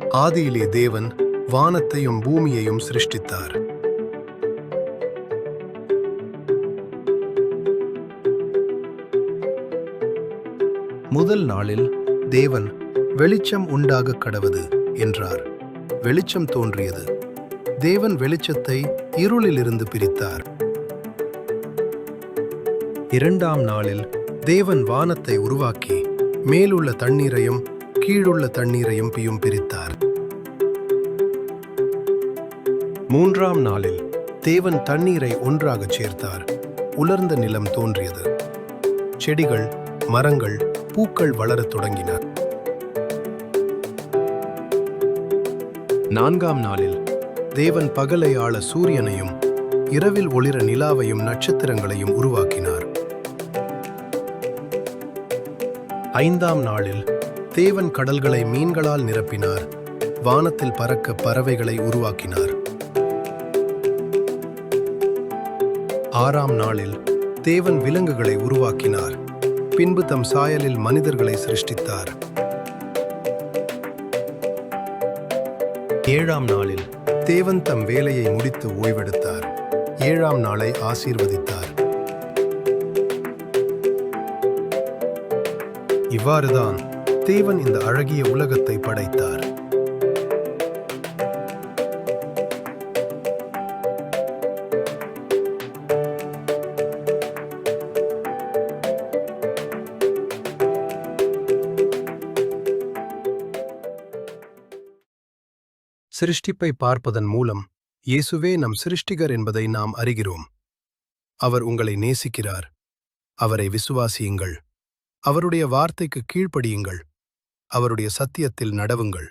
ஆதியிலே தேவன் வானத்தையும் பூமியையும் சிருஷ்டித்தார். முதல் நாளில் தேவன் வெளிச்சம் உண்டாகக் கடவது என்றார். வெளிச்சம் தோன்றியது. தேவன் வெளிச்சத்தை இருளிலிருந்து பிரித்தார். இரண்டாம் நாளில் தேவன் வானத்தை உருவாக்கி மேலுள்ள தண்ணீரையும் கீழுள்ள தண்ணீரையும் பிரித்தார். மூன்றாம் நாளில் தேவன் தண்ணீரை ஒன்றாகச் சேர்த்தார். உலர்ந்த நிலம் தோன்றியது. செடிகள், மரங்கள், பூக்கள் வளரத் தொடங்கின. நான்காம் நாளில் தேவன் பகலை ஆள சூரியனையும் இரவில் ஒளிர நிலாவையும் நட்சத்திரங்களையும் உருவாக்கினார். ஐந்தாம் நாளில் தேவன் கடல்களை மீன்களால் நிரப்பினார். வானத்தில் பறக்க பறவைகளை உருவாக்கினார். ஆறாம் நாளில் தேவன் விலங்குகளை உருவாக்கினார். பின்பு தம் சாயலில் மனிதர்களை சிருஷ்டித்தார். ஏழாம் நாளில் தேவன் தம் வேலையை முடித்து ஓய்வெடுத்தார். ஏழாம் நாளை ஆசீர்வதித்தார். இவ்வாறுதான் தேவன் இந்த அழகிய உலகத்தை படைத்தார். சிருஷ்டிப்பை பார்ப்பதன் மூலம் இயேசுவே நம் சிருஷ்டிகர் என்பதை நாம் அறிகிறோம். அவர் உங்களை நேசிக்கிறார். அவரை விசுவாசியுங்கள். அவருடைய வார்த்தைக்கு கீழ்ப்படியுங்கள். அவருடைய சத்தியத்தில் நடவுங்கள்.